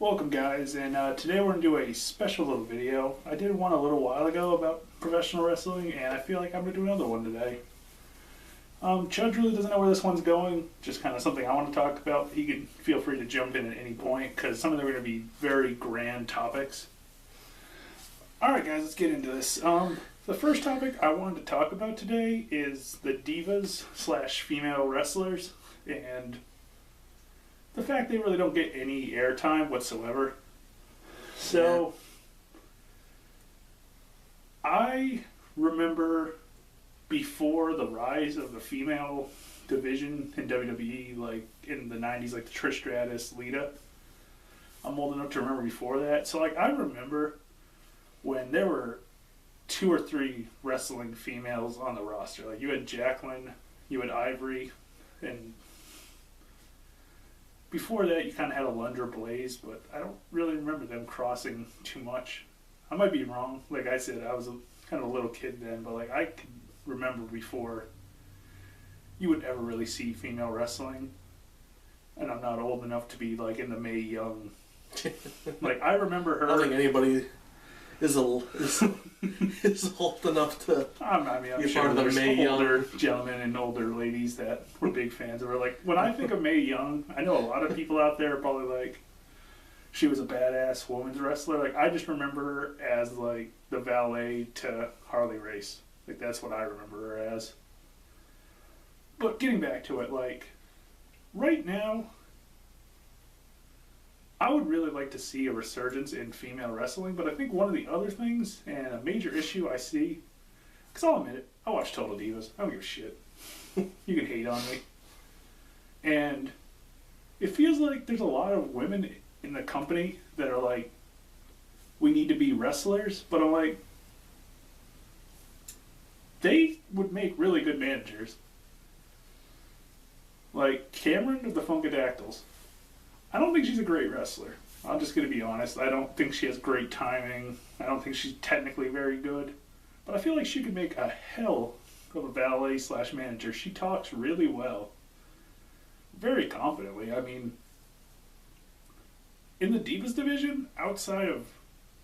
Welcome guys, and today we're going to do a special little video. I did one a little while ago about professional wrestling, and I feel like I'm going to do another one today. Chudge really doesn't know where this one's going, just kind of something I want to talk about. He can feel free to jump in at any point, because some of them are going to be very grand topics. Alright guys, let's get into this. The first topic I wanted to talk about today is the divas / female wrestlers, and the fact they really don't get any airtime whatsoever. So, I remember before the rise of the female division in WWE, like in the 90s, like the Trish Stratus, Lita. I'm old enough to remember before that. So, like, I remember when there were 2 or 3 wrestling females on the roster. Like, you had Jacqueline, you had Ivory, and before that, you kind of had Alundra Blaze, but I don't really remember them crossing too much. I might be wrong. Like I said, I was kind of a little kid then, but like I can remember before you would ever really see female wrestling. And I'm not old enough to be like in the Mae Young. Like I remember her. I don't think anybody is old enough to. I'm sure there's older gentlemen and older ladies that were big fans of her. Like when I think of Mae Young, I know a lot of people out there are probably like, she was a badass women's wrestler. Like I just remember her as like the valet to Harley Race. Like that's what I remember her as. But getting back to it, like right now, I would really like to see a resurgence in female wrestling, but I think one of the other things, and a major issue I see, because I'll admit it, I watch Total Divas. I don't give a shit. You can hate on me. And it feels like there's a lot of women in the company that are like, we need to be wrestlers, but I'm like, they would make really good managers. Like Cameron of the Funkadactyls. I don't think she's a great wrestler. I'm just going to be honest. I don't think she has great timing. I don't think she's technically very good. But I feel like she could make a hell of a valet / manager. She talks really well. Very confidently. I mean, in the Divas division, outside of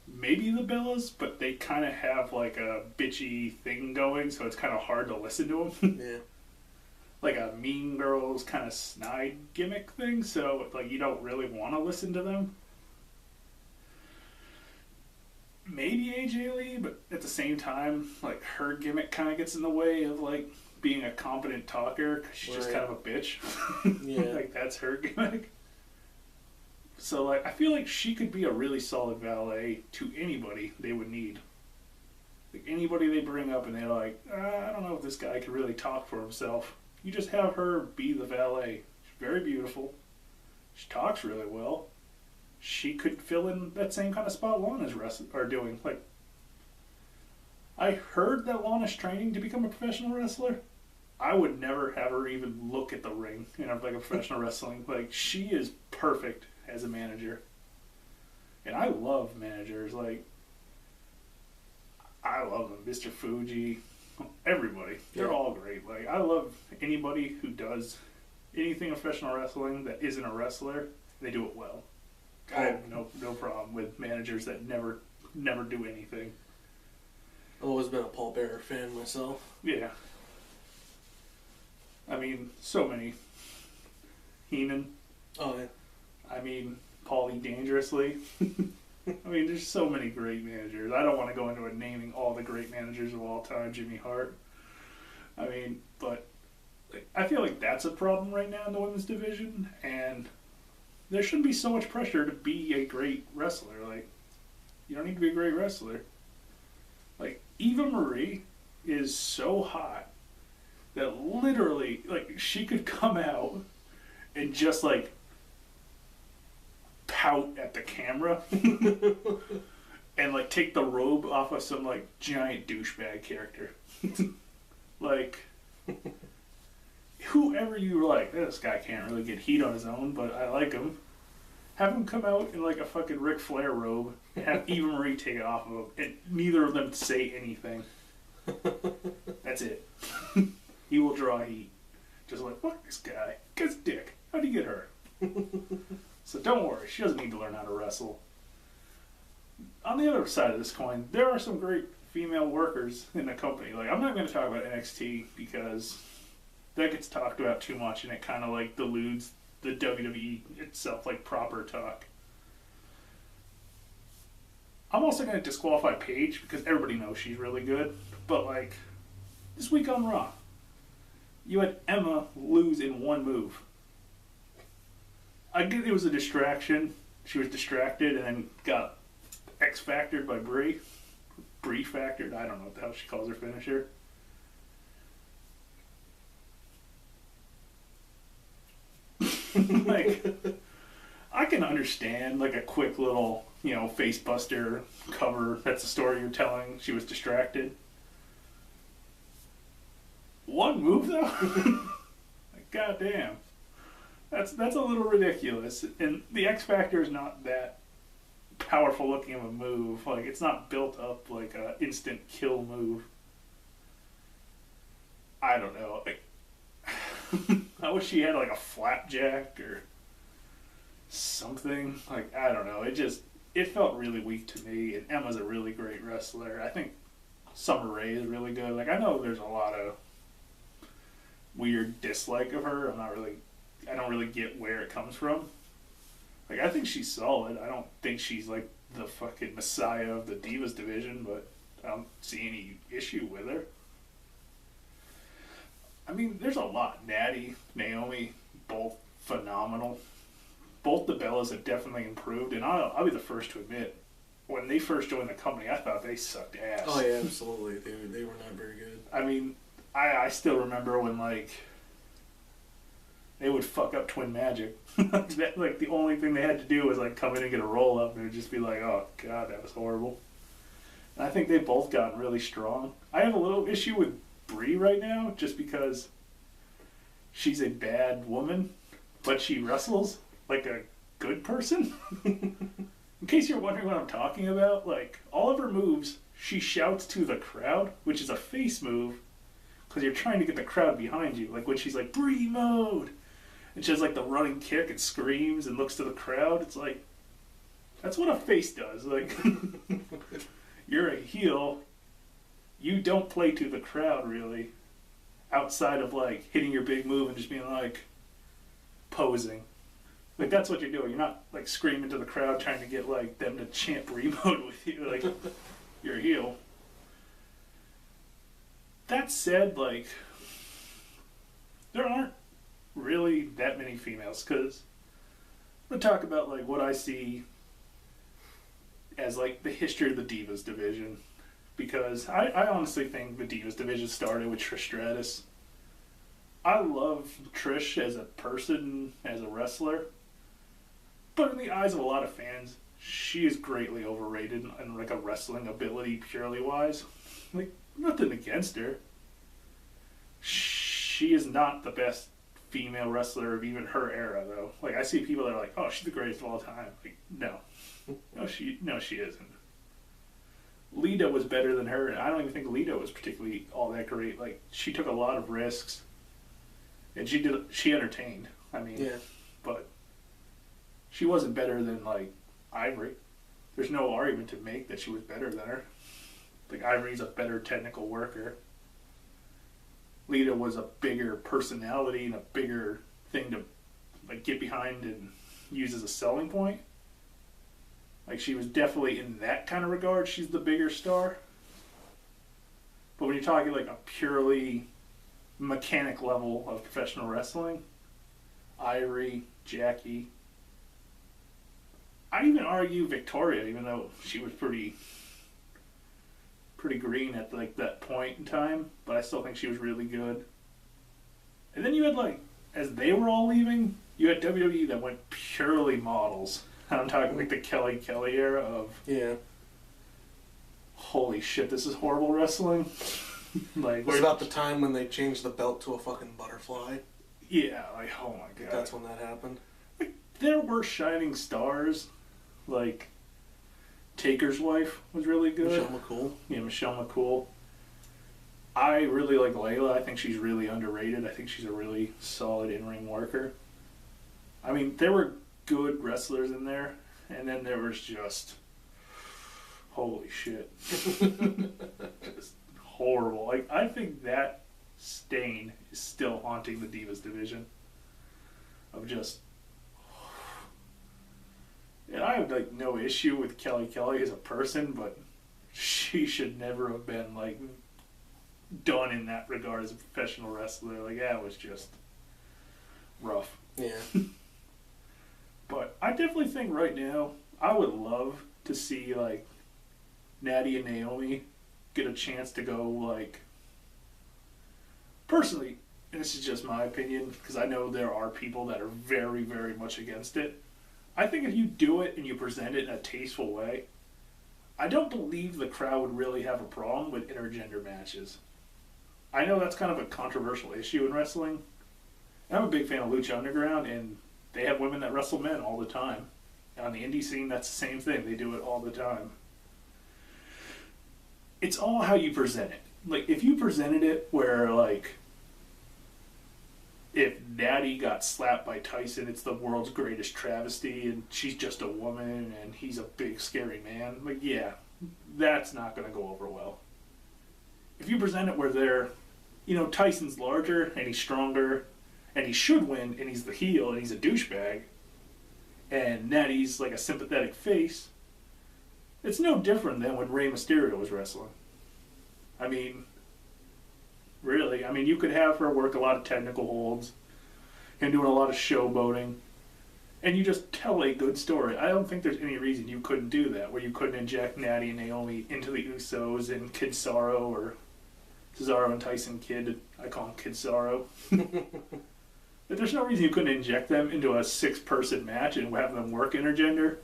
maybe the Bellas, but they kind of have like a bitchy thing going, so it's kind of hard to listen to them. Yeah. Like a Mean Girls kind of snide gimmick thing, so like you don't really want to listen to them. Maybe AJ Lee, but at the same time, like her gimmick kind of gets in the way of like being a competent talker, because she's just kind of a bitch. Yeah. Like that's her gimmick. So like I feel like she could be a really solid valet to anybody they would need. Like anybody they bring up and they're like, I don't know if this guy can really talk for himself. You just have her be the valet. She's very beautiful. She talks really well. She could fill in that same kind of spot Lana's doing. Like, I heard that Lana's training to become a professional wrestler. I would never have her even look at the ring in like a professional wrestling. Like, she is perfect as a manager. And I love managers. Like, I love them. Mr. Fuji. Everybody. They're all great. Like I love anybody who does anything in professional wrestling that isn't a wrestler. They do it well. I have no problem with managers that never do anything. I've always been a Paul Bearer fan myself. Yeah. I mean, so many. Heenan. Oh yeah. I mean, Paulie Dangerously. I mean, there's so many great managers. I don't want to go into naming all the great managers of all time. Jimmy Hart. I mean, but like, I feel like that's a problem right now in the women's division, and there shouldn't be so much pressure to be a great wrestler. Like, you don't need to be a great wrestler. Like, Eva Marie is so hot that literally, like, she could come out and just, like, pout at the camera and like take the robe off of some like giant douchebag character. Like whoever you were like, this guy can't really get heat on his own, but I like him. Have him come out in like a fucking Ric Flair robe and have Eva Marie take it off of him and neither of them say anything. That's it. He will draw heat. Just like, fuck this guy. Gets dick. How'd he get her? So don't worry, she doesn't need to learn how to wrestle. On the other side of this coin, there are some great female workers in the company. Like, I'm not going to talk about NXT because that gets talked about too much and it kind of like deludes the WWE itself, like proper talk. I'm also going to disqualify Paige because everybody knows she's really good. But like, this week on Raw, you had Emma lose in one move. I get it was a distraction. She was distracted and then got X-Factored by Brie. Brie-factored? I don't know what the hell she calls her finisher. Like, I can understand, like, a quick little, face buster cover. That's the story you're telling. She was distracted. One move, though? Like, goddamn. That's a little ridiculous. And the X Factor is not that powerful looking of a move. Like, it's not built up like a instant kill move. I don't know. Like, I wish she had like a flapjack or something. Like, I don't know. It felt really weak to me. And Emma's a really great wrestler. I think Summer Rae is really good. Like, I know there's a lot of weird dislike of her. I don't really get where it comes from. Like, I think she's solid. I don't think she's like the fucking messiah of the Divas division, but I don't see any issue with her. I mean, there's a lot. Natty, Naomi, both phenomenal. Both the Bellas have definitely improved, and I'll be the first to admit, when they first joined the company, I thought they sucked ass. Oh yeah, absolutely. They were not very good. I mean, I still remember when, like, they would fuck up Twin Magic. Like, the only thing they had to do was, like, come in and get a roll-up, and it would just be like, oh, God, that was horrible. And I think they've both gotten really strong. I have a little issue with Brie right now, just because she's a bad woman, but she wrestles like a good person. In case you're wondering what I'm talking about, like, all of her moves, she shouts to the crowd, which is a face move, because you're trying to get the crowd behind you. Like, when she's like, Brie mode! And she has, like, the running kick and screams and looks to the crowd. It's like, that's what a face does. Like, you're a heel. You don't play to the crowd, really. Outside of, like, hitting your big move and just being, like, posing. Like, that's what you're doing. You're not, like, screaming to the crowd trying to get, like, them to chant Brie mode with you. Like, you're a heel. That said, like, there aren't really that many females, because I'm going to talk about, like, what I see as, like, the history of the Divas division, because I honestly think the Divas division started with Trish Stratus. I love Trish as a person, as a wrestler, but in the eyes of a lot of fans, she is greatly overrated in like, a wrestling ability, purely wise. Like, nothing against her. She is not the best female wrestler of even her era, though. Like, I see people that are like, oh, she's the greatest of all time. Like, no. No, she isn't. Lita was better than her, and I don't even think Lita was particularly all that great. Like, she took a lot of risks, and she entertained. I mean, yeah. But she wasn't better than, like, Ivory. There's no argument to make that she was better than her. Like, Ivory's a better technical worker. Lita was a bigger personality and a bigger thing to, like, get behind and use as a selling point. Like, she was definitely, in that kind of regard, she's the bigger star. But when you're talking, like, a purely mechanic level of professional wrestling, Ivory, Jackie, I'd even argue Victoria, even though she was pretty green at, like, that point in time, but I still think she was really good. And then you had, like, as they were all leaving, you had WWE that went purely models. And I'm talking like the Kelly era of, yeah, holy shit, this is horrible wrestling. Like, what about the time when they changed the belt to a fucking butterfly? Yeah, like, oh my god. That's when that happened. Like, there were shining stars. Like, Taker's wife was really good. Michelle McCool. Yeah, Michelle McCool. I really like Layla. I think she's really underrated. I think she's a really solid in-ring worker. I mean, there were good wrestlers in there, and then there was just holy shit, just horrible. Like I think that stain is still haunting the Divas division of just. And I have like no issue with Kelly as a person, but she should never have been like done in that regard as a professional wrestler. Like that was just rough. Yeah. But I definitely think right now I would love to see like Natty and Naomi get a chance to go like personally, and this is just my opinion because I know there are people that are very, very much against it. I think if you do it and you present it in a tasteful way, I don't believe the crowd would really have a problem with intergender matches. I know that's kind of a controversial issue in wrestling. I'm a big fan of Lucha Underground, and they have women that wrestle men all the time. On the indie scene, that's the same thing. They do it all the time. It's all how you present it. Like, if you presented it where, like, if Natty got slapped by Tyson, it's the world's greatest travesty, and she's just a woman, and he's a big, scary man. Like, yeah, that's not going to go over well. If you present it where they're, Tyson's larger, and he's stronger, and he should win, and he's the heel, and he's a douchebag, and Natty's like a sympathetic face, it's no different than when Rey Mysterio was wrestling. I mean, really. I mean, you could have her work a lot of technical holds and doing a lot of showboating, and you just tell a good story. I don't think there's any reason you couldn't do that, where you couldn't inject Natty and Naomi into the Usos and Kid Sorrow, or Cesaro and Tyson Kid. I call him Kid Sorrow. But there's no reason you couldn't inject them into a 6-person match and have them work intergender.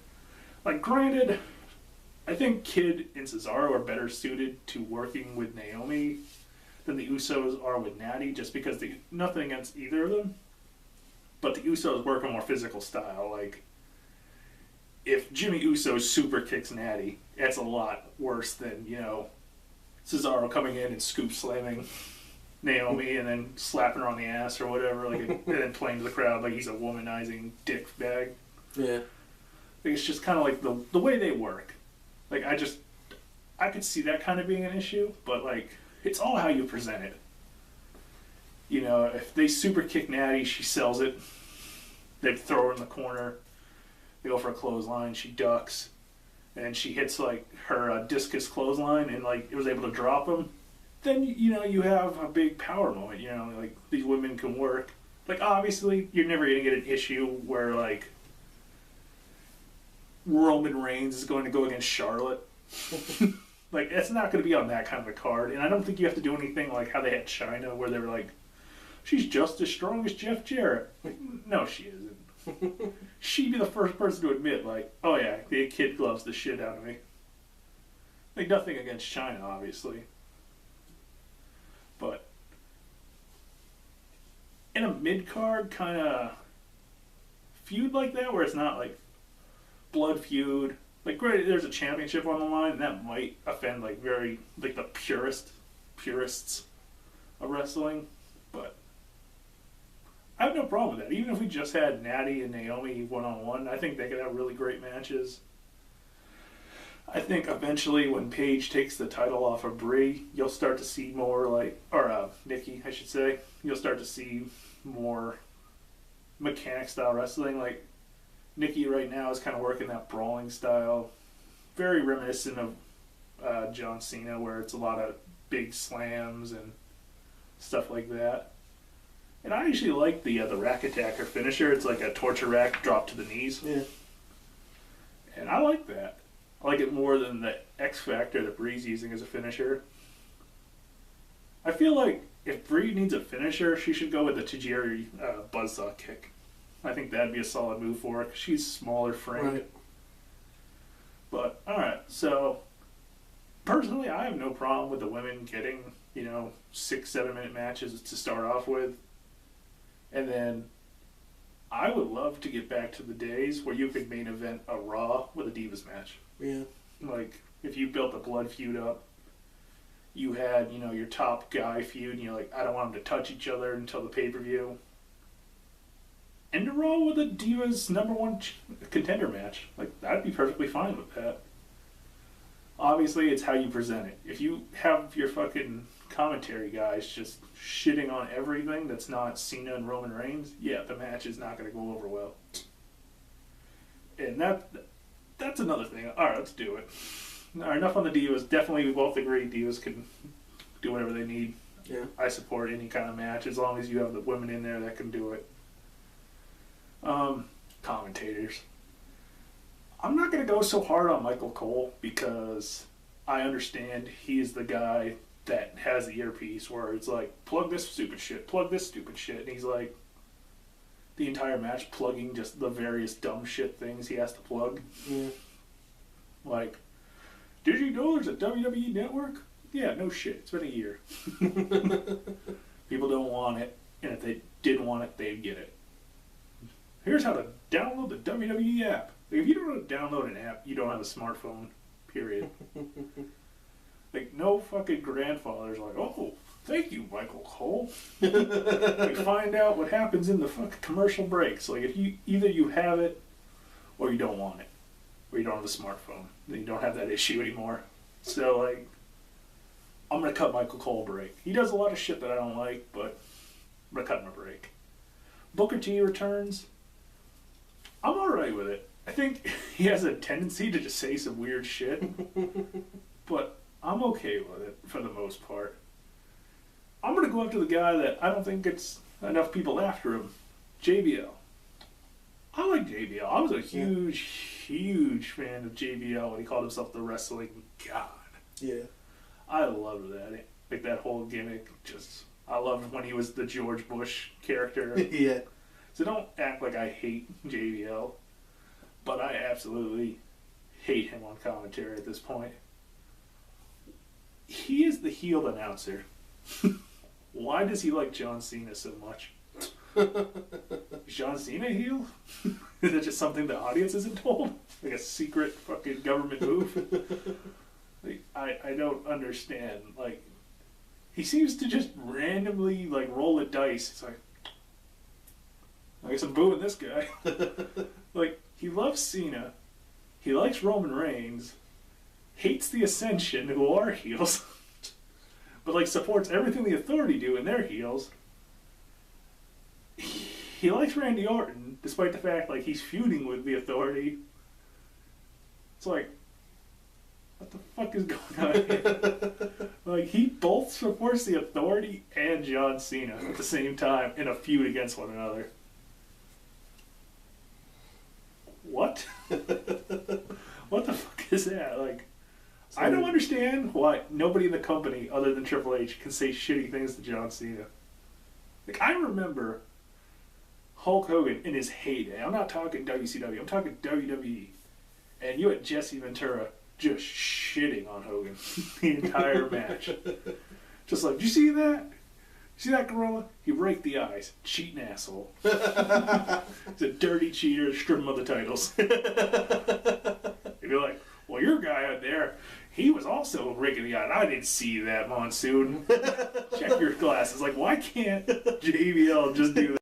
Like, granted, I think Kid and Cesaro are better suited to working with Naomi than the Usos are with Natty, just because nothing against either of them, but the Usos work a more physical style. Like, if Jimmy Uso super kicks Natty, that's a lot worse than, Cesaro coming in and scoop slamming Naomi and then slapping her on the ass or whatever, like, and then playing to the crowd like he's a womanizing dick bag. Yeah. I think it's just kind of like the way they work. Like, I could see that kind of being an issue, but, like, it's all how you present it. If they super kick Natty, she sells it. They throw her in the corner. They go for a clothesline. She ducks. And she hits, like, her discus clothesline and, like, it was able to drop him. Then, you have a big power moment. Like, these women can work. Like, obviously, you're never going to get an issue where, like, Roman Reigns is going to go against Charlotte. Like, it's not going to be on that kind of a card. And I don't think you have to do anything like how they had Chyna, where they were like, she's just as strong as Jeff Jarrett. Like, no, she isn't. She'd be the first person to admit, like, oh yeah, the kid gloves the shit out of me. Like, nothing against Chyna, obviously. But in a mid-card kind of feud like that, where it's not like blood feud, like, great, there's a championship on the line, and that might offend, like, very, like, the purists of wrestling, but I have no problem with that. Even if we just had Natty and Naomi one-on-one, I think they could have really great matches. I think eventually when Paige takes the title off of Brie, you'll start to see more, like, or Nikki, I should say, you'll start to see more mechanic-style wrestling. Like, Nikki right now is kind of working that brawling style, very reminiscent of John Cena, where it's a lot of big slams and stuff like that. And I usually like the rack attacker finisher. It's like a torture rack drop to the knees. Yeah. And I like that. I like it more than the X Factor that Brie's using as a finisher. I feel like if Brie needs a finisher, she should go with the Tajiri buzzsaw kick. I think that'd be a solid move for her, because she's smaller framed. Right. But, alright, so personally, I have no problem with the women getting, 6-7 minute matches to start off with. And then I would love to get back to the days where you could main event a Raw with a Divas match. Yeah. Like, if you built a blood feud up, you had, your top guy feud, and you're like, I don't want them to touch each other until the pay-per-view. end a Raw with a Divas #1 contender match. Like, I'd be perfectly fine with that. Obviously, it's how you present it. If you have your fucking commentary guys just shitting on everything that's not Cena and Roman Reigns, yeah, the match is not going to go over well. And that's another thing. All right, let's do it. All right, enough on the Divas. Definitely, we both agree Divas can do whatever they need. Yeah. I support any kind of match as long as you have the women in there that can do it. Commentators. I'm not going to go so hard on Michael Cole because I understand he's the guy that has the earpiece where it's like, plug this stupid shit, plug this stupid shit. And he's like, the entire match plugging just the various dumb shit things he has to plug. Yeah. Like, did you know there's a WWE network? Yeah, no shit. It's been a year. People don't want it, and if they did want it, they'd get it. Here's how to download the WWE app. Like, if you don't know how to download an app, you don't have a smartphone, period. Like, no fucking grandfather's like, oh, thank you, Michael Cole. Like, find out what happens in the fucking commercial breaks. Like, if you either you have it or you don't want it, or you don't have a smartphone, then you don't have that issue anymore. So, like, I'm gonna cut Michael Cole a break. He does a lot of shit that I don't like, but I'm gonna cut him a break. Booker T returns. I'm alright with it. I think he has a tendency to just say some weird shit, but I'm okay with it for the most part. I'm going to go after the guy that I don't think gets enough people after him, JBL. I like JBL. I was a huge fan of JBL when he called himself the wrestling god. Yeah. I loved that. Like, that whole gimmick. I loved when he was the George Bush character. Yeah. So don't act like I hate JBL, but I absolutely hate him on commentary at this point. He is the heel announcer. Why does he like John Cena so much? Is John Cena a heel? Is it just something the audience isn't told? Like a secret fucking government move? Like, I don't understand. Like, he seems to just randomly, like, roll the dice. It's like, I guess I'm booing this guy. Like, he loves Cena. He likes Roman Reigns. Hates the Ascension, who are heels. But, like, supports everything the Authority do, and they're heels. He likes Randy Orton, despite the fact, like, he's feuding with the Authority. It's like, what the fuck is going on here? Like, he both supports the Authority and John Cena at the same time in a feud against one another. What? What the fuck is that? Like, I don't understand why nobody in the company other than Triple H can say shitty things to John Cena. Like, I remember Hulk Hogan in his heyday. I'm not talking WCW. I'm talking WWE. And you had Jesse Ventura just shitting on Hogan the entire match. Just like, did you see that? See that gorilla? He raked the eyes. Cheating asshole. He's a dirty cheater, strip him of the titles. And you're like, well, your guy out there, he was also raking the eye. I didn't see that, Monsoon. Check your glasses. Like, why can't JBL just do that?